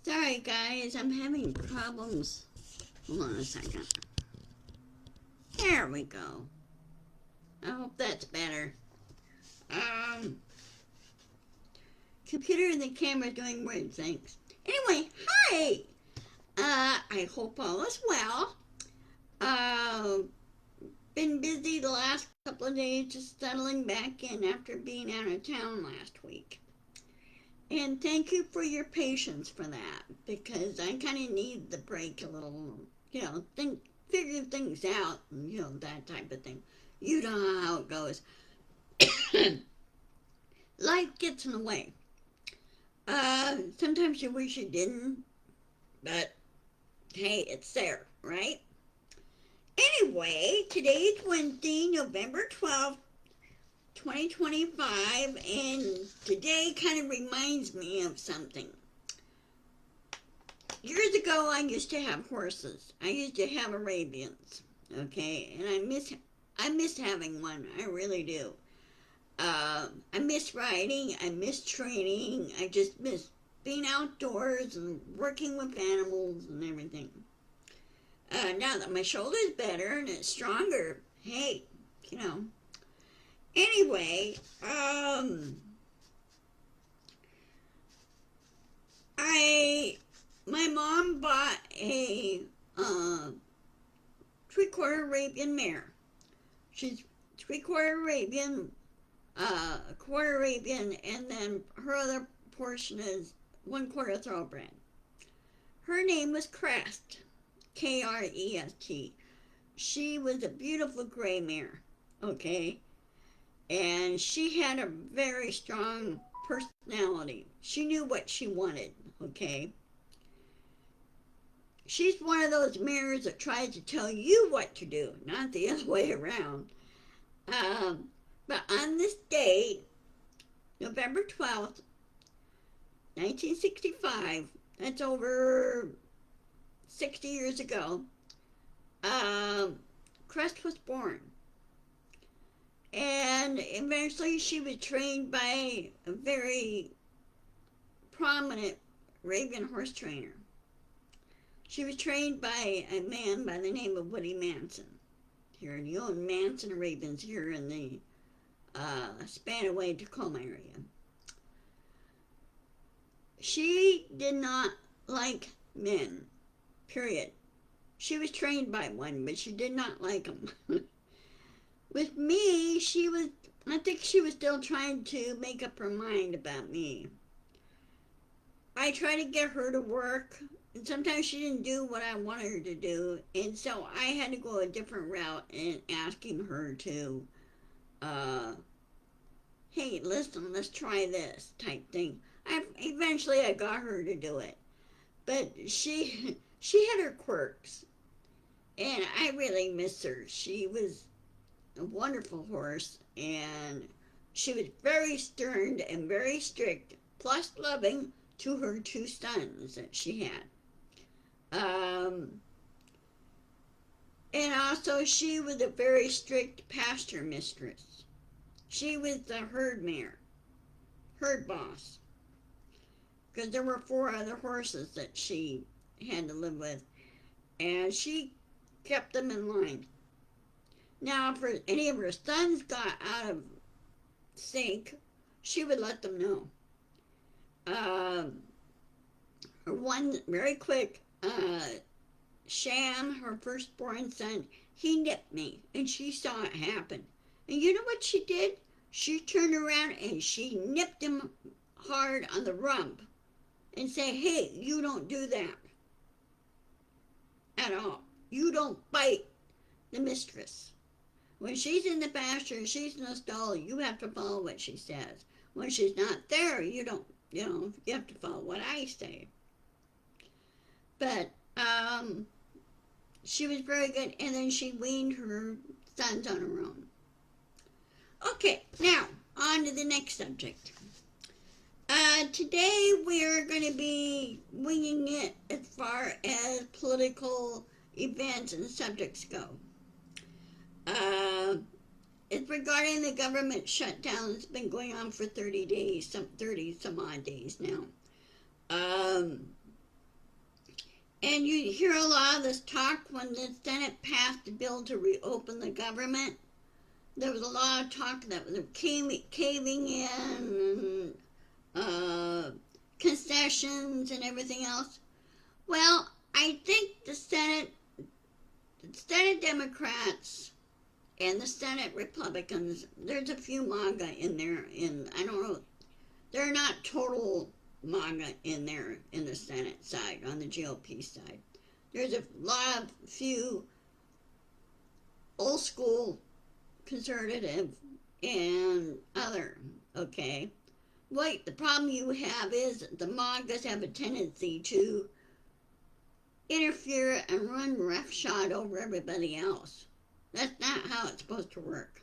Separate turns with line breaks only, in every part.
Sorry guys, I'm having problems. Hold on a second. There we go. I hope that's better. Computer and the camera doing weird things. Anyway, hi! I hope all is well. Been busy the last couple of days just settling back in after being out of town last week. And thank you for your patience for that, because I kind of need the break a little, figure things out, that type of thing. You know how it goes. Life gets in the way. Sometimes you wish you didn't, but hey, it's there, right? Anyway, today's Wednesday, November 12th, 2025, and today kind of reminds me of something. Years ago, I used to have horses. I used to have Arabians, okay, and I miss having one. I really do. I miss riding. I miss training. I just miss being outdoors and working with animals and everything. Now that my shoulder's better and it's stronger, hey, you know. Anyway, my mom bought a three-quarter Arabian mare. She's three-quarter Arabian, a quarter Arabian, and then her other portion is 1/4 thoroughbred. Her name was Crest, Krest. She was a beautiful gray mare, okay? And she had a very strong personality. She knew what she wanted, okay? She's one of those mares that tries to tell you what to do, not the other way around. But on this day, November 12th, 1965, that's over 60 years ago, Crest was born. And eventually she was trained by a very prominent Arabian horse trainer. She was trained by a man by the name of Woody Manson. Here, and you own Manson Arabians here in the Spanaway, Tacoma area. She did not like men, period. She was trained by one, but she did not like them. With me, I think she was still trying to make up her mind about me. I tried to get her to work, and sometimes she didn't do what I wanted her to do, and so I had to go a different route in asking her to, hey, listen, let's try this type thing. Eventually I got her to do it, but she had her quirks, and I really miss her. She was a wonderful horse, and she was very stern and very strict, plus loving to her two sons that she had. And also she was a very strict pasture mistress. She was the herd boss, because there were 4 other horses that she had to live with, and she kept them in line. Now, if any of her sons got out of sync, she would let them know. Her one very quick, Sham, her firstborn son, he nipped me, and she saw it happen. And you know what she did? She turned around and she nipped him hard on the rump and said, hey, you don't do that at all. You don't bite the mistress. When she's in the pasture and she's in the stall, you have to follow what she says. When she's not there, you don't, you have to follow what I say. But, she was very good, and then she weaned her sons on her own. Okay, now, on to the next subject. Today we're going to be winging it as far as political events and subjects go. it's regarding the government shutdown that's been going on for 30 days, 30 some odd days now. And you hear a lot of this talk when the Senate passed a bill to reopen the government. There was a lot of talk that was caving in and concessions and everything else. Well, I think the Senate Democrats and the Senate Republicans, there's a few MAGA in there, I don't know, they're not total MAGA in there in the Senate side, on the GOP side. There's a few old school conservative and other, okay? What the problem you have is the MAGAs have a tendency to interfere and run roughshod over everybody else. That's not how it's supposed to work.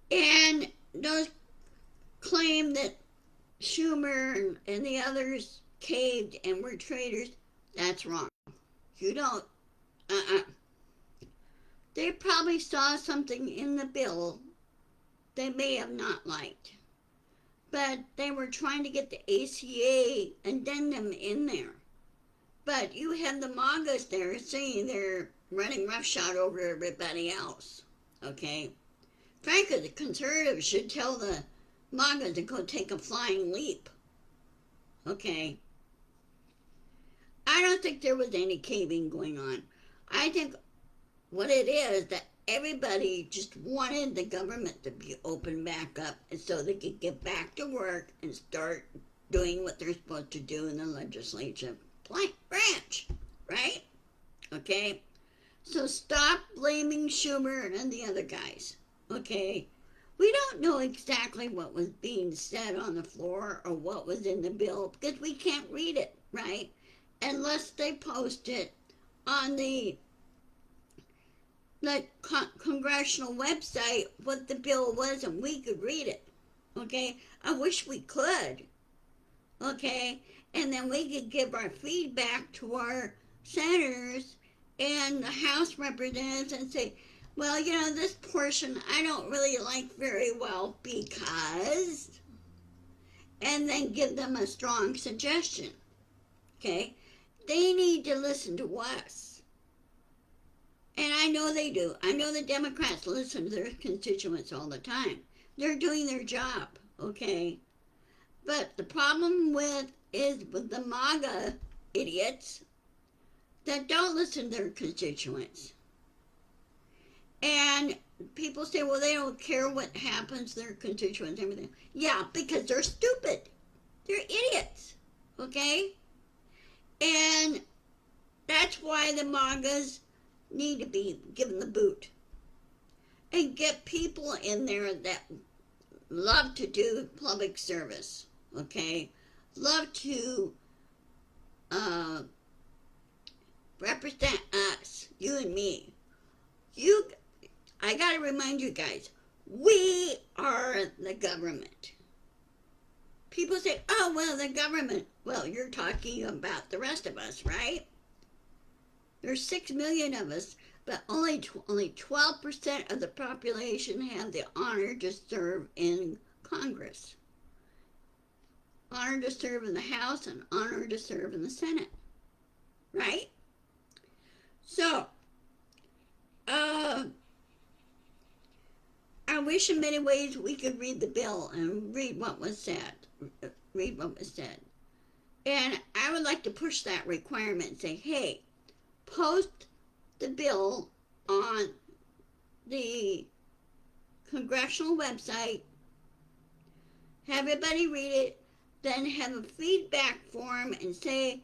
And those claim that Schumer and the others caved and were traitors, that's wrong. You don't, They probably saw something in the bill they may have not liked. But they were trying to get the ACA addendum in there. But you have the MAGAs there saying they're running roughshod over everybody else, okay? Frankly, the conservatives should tell the MAGA to go take a flying leap, okay? I don't think there was any caving going on. I think what it is that everybody just wanted the government to be opened back up and so they could get back to work and start doing what they're supposed to do in the legislative branch, right? Okay? So stop blaming Schumer and the other guys, okay? We don't know exactly what was being said on the floor or what was in the bill because we can't read it, right? Unless they post it on the congressional website what the bill was and we could read it, okay? I wish we could, okay? And then we could give our feedback to our senators and the House representatives and say, well, you know, this portion I don't really like very well because, and then give them a strong suggestion, okay? They need to listen to us. And I know they do. I know the Democrats listen to their constituents all the time. They're doing their job, okay? But the problem is with the MAGA idiots that don't listen to their constituents. And people say, well, they don't care what happens to their constituents and everything. Yeah, because they're stupid. They're idiots, okay? And that's why the MAGAs need to be given the boot. And get people in there that love to do public service, okay? Love to represent us, you and me. I gotta remind you guys, we are the government. People say, oh, well, the government. Well, you're talking about the rest of us, right? There's 6 million of us, but only 12% of the population have the honor to serve in Congress. Honor to serve in the House and honor to serve in the Senate. Right? So, I wish in many ways we could read the bill and read what was said. And I would like to push that requirement and say, hey, post the bill on the congressional website, have everybody read it, then have a feedback form and say,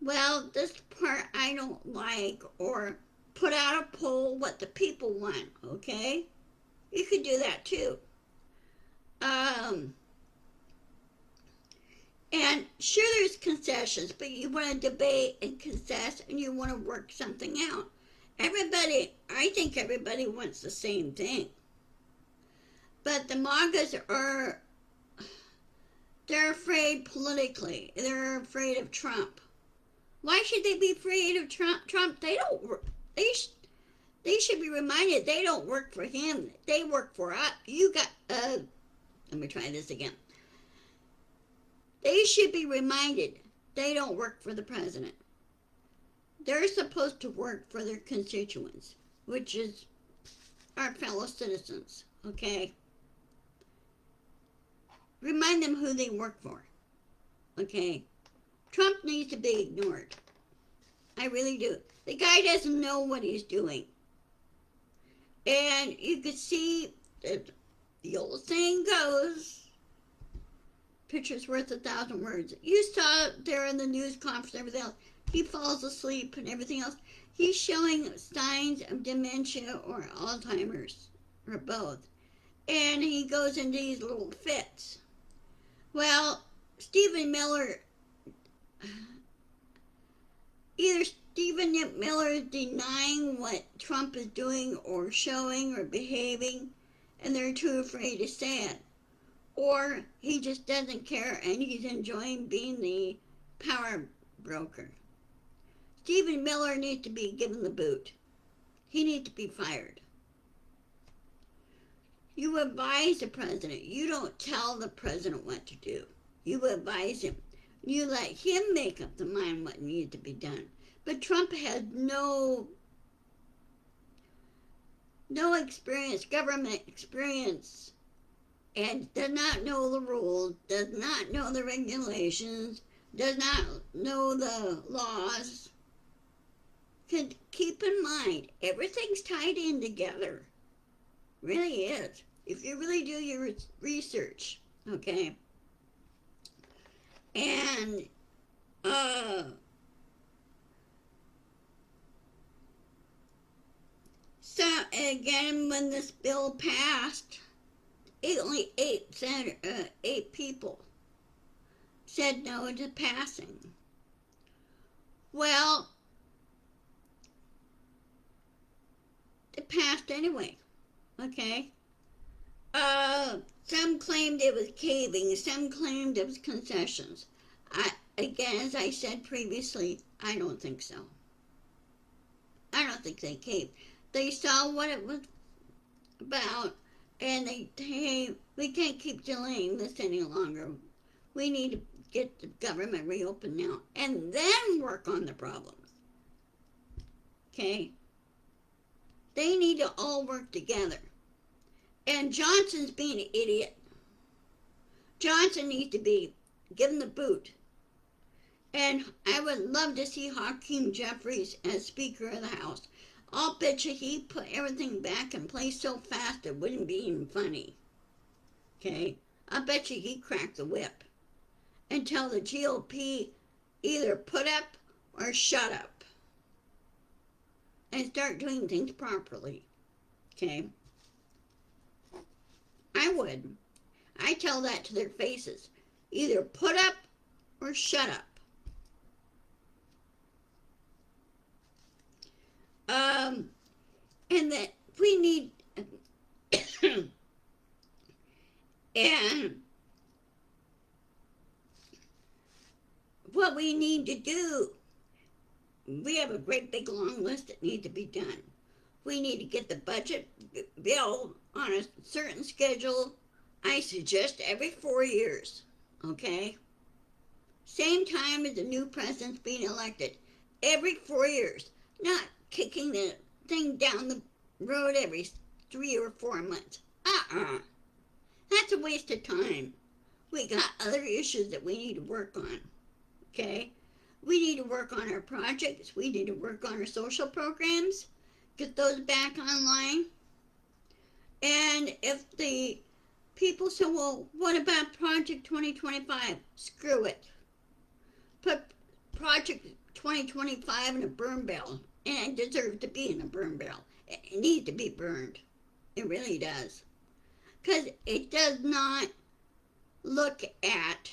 well, this part I don't like, or put out a poll what the people want, okay? You could do that too. And sure, there's concessions, but you want to debate and concess and you want to work something out. I think everybody wants the same thing. But the MAGAs they're afraid politically. They're afraid of Trump. Why should they be afraid of Trump? They should be reminded they don't work for him. They work for us. Let me try this again. They should be reminded they don't work for the president. They're supposed to work for their constituents, which is our fellow citizens, okay? Remind them who they work for, okay? Trump needs to be ignored. I really do. The guy doesn't know what he's doing. And you could see that the old saying goes, picture's worth 1,000 words. You saw there in the news conference and everything else. He falls asleep and everything else. He's showing signs of dementia or Alzheimer's or both. And he goes into these little fits. Well, Stephen Miller, either Stephen Miller is denying what Trump is doing or showing or behaving, and they're too afraid to say it. Or he just doesn't care and he's enjoying being the power broker. Stephen Miller needs to be given the boot. He needs to be fired. You advise the president. You don't tell the president what to do. You advise him. You let him make up the mind what needs to be done. But Trump has no experience, government experience, and does not know the rules, does not know the regulations, does not know the laws. Keep in mind, everything's tied in together. Really is. If you really do your research, okay? And, so, again, when this bill passed, only eight people said no to passing. Well, it passed anyway, okay? Some claimed it was caving, some claimed it was concessions. Again, as I said previously, I don't think so. I don't think they caved. They saw what it was about, and hey, we can't keep delaying this any longer. We need to get the government reopened now, and then work on the problems. Okay? They need to all work together. And Johnson's being an idiot. Johnson needs to be given the boot. And I would love to see Hakeem Jeffries as Speaker of the House. I'll bet you he put everything back in place so fast it wouldn't be even funny. Okay? I'll bet you he cracked the whip and tell the GOP either put up or shut up and start doing things properly. Okay? I would. I tell that to their faces. Either put up or shut up. And that we need, and what we need to do, we have a great big long list that needs to be done. We need to get the budget bill on a certain schedule. I suggest every 4 years, okay? Same time as the new president's being elected. Every 4 years. Not kicking the thing down the road every 3 or 4 months. That's a waste of time. We got other issues that we need to work on, okay? We need to work on our projects. We need to work on our social programs. Get those back online. And if the people say, well, what about Project 2025? Screw it. Put Project 2025 in a burn barrel. And it deserves to be in a burn barrel. It needs to be burned. It really does. Because it does not look at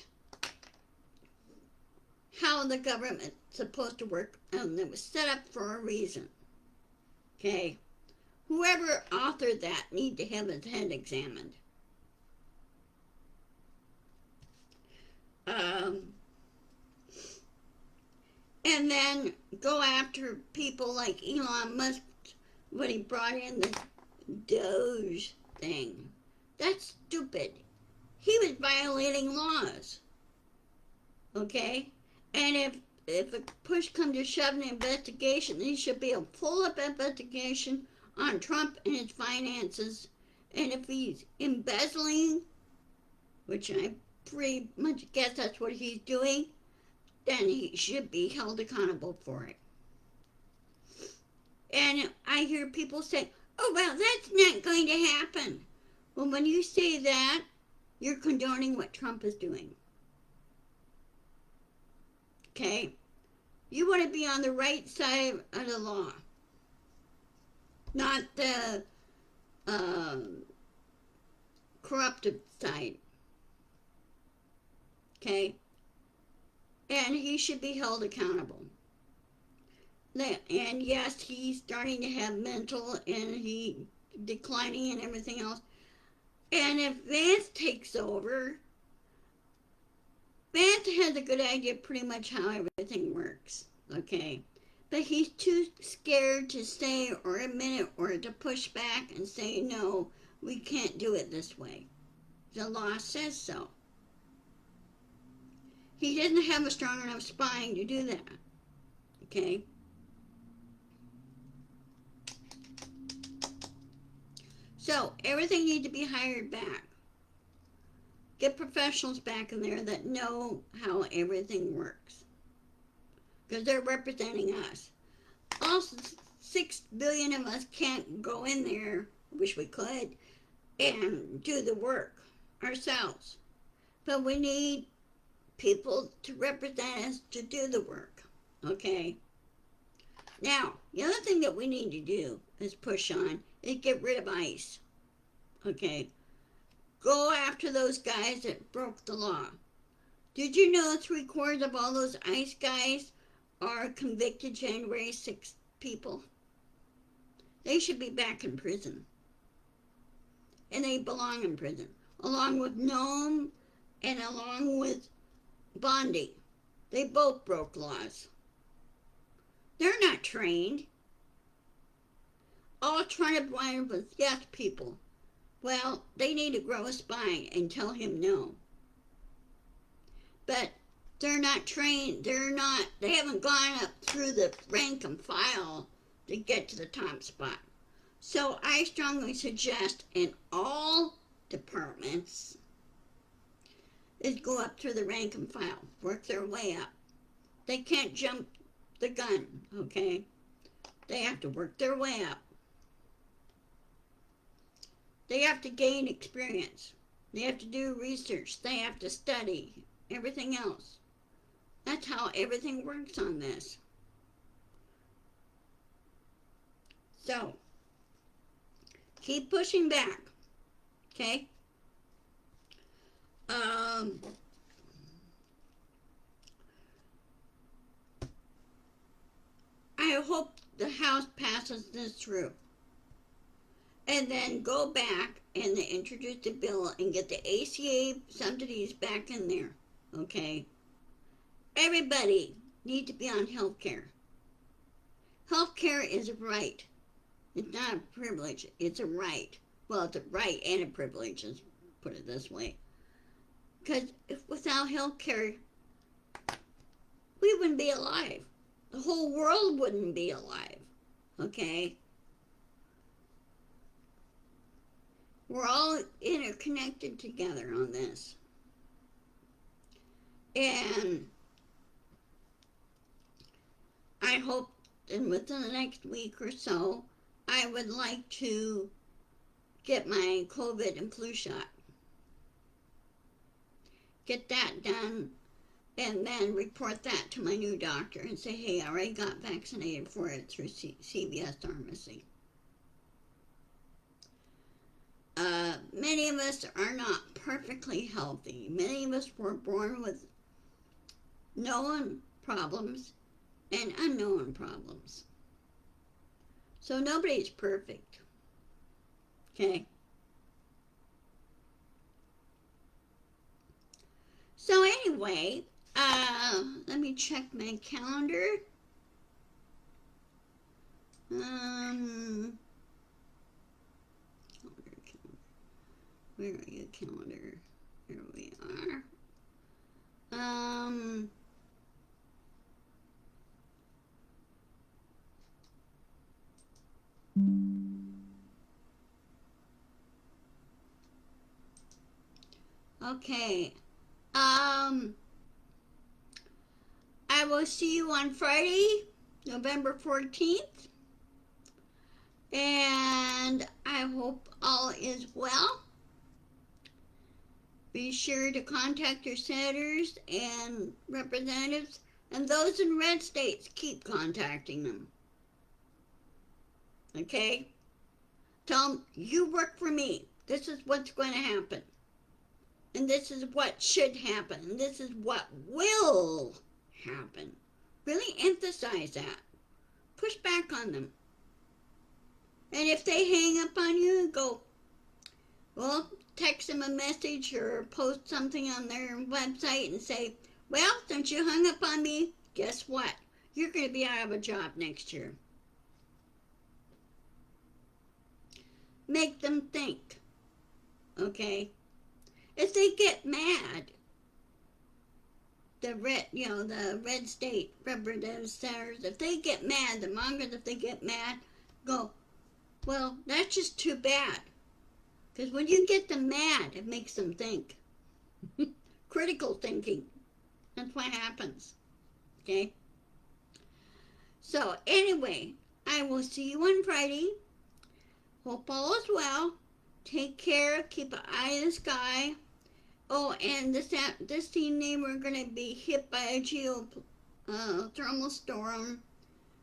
how the government's supposed to work. And it was set up for a reason. Okay? Whoever authored that needs to have his head examined. And then go after people like Elon Musk when he brought in the Doge thing. That's stupid. He was violating laws. Okay? And if a push comes to shove an investigation, there should be a full-up investigation on Trump and his finances. And if he's embezzling, which I pretty much guess that's what he's doing, then he should be held accountable for it. And I hear people say, oh, well, that's not going to happen. Well, when you say that, you're condoning what Trump is doing. Okay? You want to be on the right side of the law, not the corrupted side. Okay? And he should be held accountable. And yes, he's starting to have mental and he declining and everything else. And if Vance takes over, Vance has a good idea pretty much how everything works, okay? But he's too scared to say or admit it or to push back and say, no, we can't do it this way. The law says so. He doesn't have a strong enough spine to do that, okay? So everything needs to be hired back. Get professionals back in there that know how everything works. Because they're representing us. All 6 billion of us can't go in there, wish we could, and do the work ourselves. But we need people to represent us to do the work. Okay? Now, the other thing that we need to do is push on is get rid of ICE. Okay? Go after those guys that broke the law. Did you know 3/4 of all those ICE guys are convicted January 6th people? They should be back in prison. And they belong in prison. Along with Noam and along with Bondi. They both broke laws. They're not trained. All Trump wanted was yes people. Well, they need to grow a spine and tell him no. But they're not trained. They haven't gone up through the rank and file to get to the top spot. So I strongly suggest in all departments is go up through the rank and file, work their way up. They can't jump the gun, okay? They have to work their way up. They have to gain experience. They have to do research. They have to study. Everything else. That's how everything works on this. So, keep pushing back. Okay? I hope the House passes this through. And then go back and they introduce the bill and get the ACA subsidies back in there. Okay? Everybody needs to be on health care. Health care is a right. It's not a privilege. It's a right. Well, it's a right and a privilege, let's put it this way. Because without health care, we wouldn't be alive. The whole world wouldn't be alive. Okay? We're all interconnected together on this. And I hope that within the next week or so, I would like to get my COVID and flu shot. Get that done and then report that to my new doctor and say, hey, I already got vaccinated for it through CVS Pharmacy. Many of us are not perfectly healthy. Many of us were born with known problems and unknown problems. So nobody's perfect. Okay? So anyway, let me check my calendar. Um, where are you, calendar? Here we are. Okay. I will see you on Friday, November 14th. And I hope all is well. Be sure to contact your senators and representatives, and those in red states, keep contacting them. Okay? Tell them, you work for me. This is what's going to happen. And this is what should happen. And this is what will happen. Really emphasize that. Push back on them. And if they hang up on you, go, well, text them a message or post something on their website and say, well, since you hung up on me, guess what? You're going to be out of a job next year. Make them think. Okay? If they get mad, the red state representatives, senators, if they get mad, the Mongers, if they get mad, go, well, that's just too bad. Because when you get them mad, it makes them think. Critical thinking. That's what happens. Okay? So, anyway, I will see you on Friday. Hope all is well. Take care. Keep an eye in the sky. Oh, and this evening we're going to be hit by a geothermal storm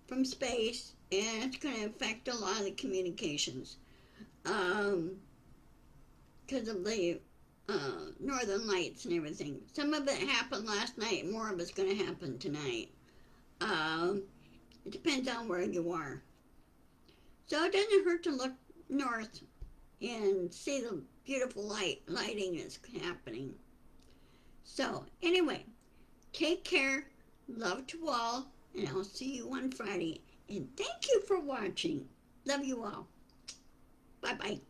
from space, and it's going to affect a lot of the communications. Because of the northern lights and everything. Some of it happened last night, more of it's going to happen tonight. It depends on where you are. So it doesn't hurt to look north and see the beautiful lighting that's happening. So anyway, take care, love to all, and I'll see you on Friday. And thank you for watching. Love you all. Bye-bye.